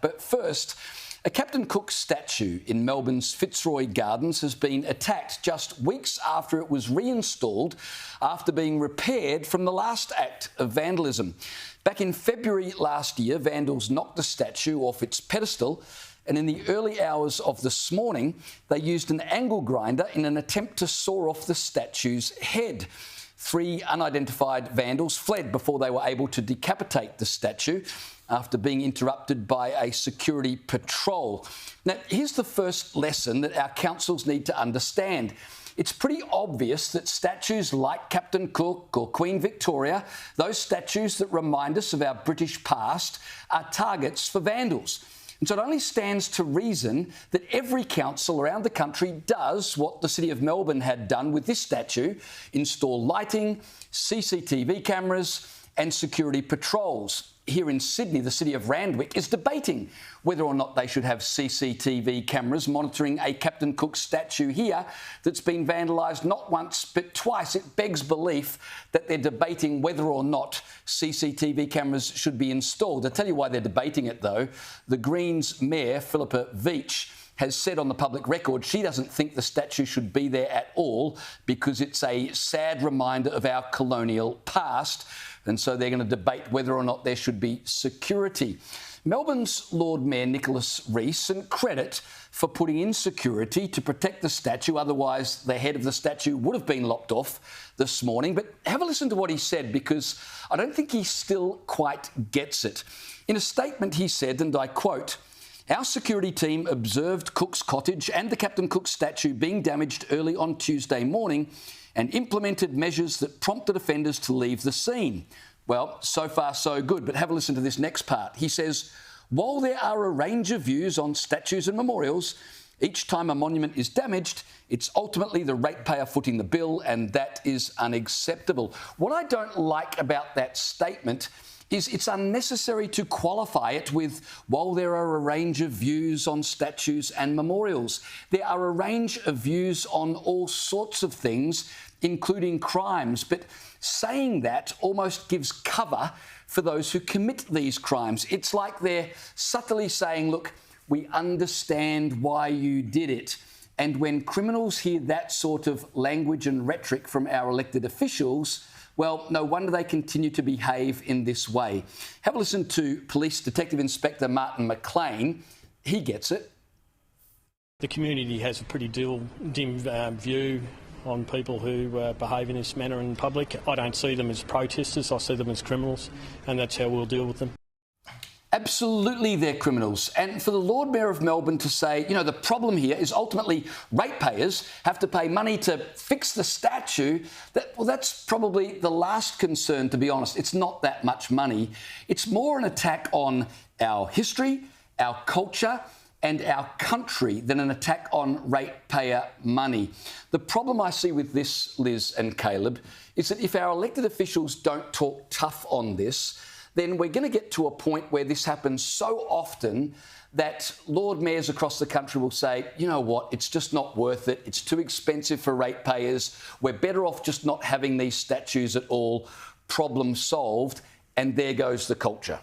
But first, a Captain Cook statue in Melbourne's Fitzroy Gardens has been attacked just weeks after it was reinstalled after being repaired from the last act of vandalism. Back in February last year, vandals knocked the statue off its pedestal, and in the early hours of this morning, they used an angle grinder in an attempt to saw off the statue's head. 3 unidentified vandals fled before they were able to decapitate the statue after being interrupted by a security patrol. Now, here's the first lesson that our councils need to understand. It's pretty obvious that statues like Captain Cook or Queen Victoria, those statues that remind us of our British past, are targets for vandals. And so it only stands to reason that every council around the country does what the City of Melbourne had done with this statue: install lighting, CCTV cameras and security patrols. Here in Sydney, the City of Randwick is debating whether or not they should have CCTV cameras monitoring a Captain Cook statue here that's been vandalised not once but twice. It begs belief that they're debating whether or not CCTV cameras should be installed. I'll tell you why they're debating it, though. The Greens Mayor Philipa Veitch has said on the public record she doesn't think the statue should be there at all because it's a sad reminder of our colonial past, and so they're going to debate whether or not there should be security. Melbourne's Lord Mayor Nicholas Rees, and credit for putting in security to protect the statue, otherwise the head of the statue would have been lopped off this morning. But have a listen to what he said, because I don't think he still quite gets it. In a statement he said, and I quote, "Our security team observed Cook's cottage and the Captain Cook statue being damaged early on Tuesday morning and implemented measures that prompted offenders to leave the scene." Well, so far so good, but have a listen to this next part. He says, "While there are a range of views on statues and memorials, each time a monument is damaged, it's ultimately the ratepayer footing the bill, and that is unacceptable." What I don't like about that statement is it's unnecessary to qualify it with, while there are a range of views on statues and memorials. There are a range of views on all sorts of things, including crimes, but saying that almost gives cover for those who commit these crimes. It's like they're subtly saying, look, we understand why you did it. And when criminals hear that sort of language and rhetoric from our elected officials, well, no wonder they continue to behave in this way. Have a listen to Police Detective Inspector Martin McLean. He gets it. The community has a pretty dim view on people who behave in this manner in public. I don't see them as protesters, I see them as criminals, and that's how we'll deal with them. Absolutely, they're criminals. And for the Lord Mayor of Melbourne to say, you know, the problem here is ultimately ratepayers have to pay money to fix the statue, that's probably the last concern, to be honest. It's not that much money. It's more an attack on our history, our culture and our country than an attack on ratepayer money. The problem I see with this, Liz and Caleb, is that if our elected officials don't talk tough on this, then we're going to get to a point where this happens so often that Lord Mayors across the country will say, you know what, it's just not worth it. It's too expensive for ratepayers. We're better off just not having these statues at all. Problem solved. And there goes the culture.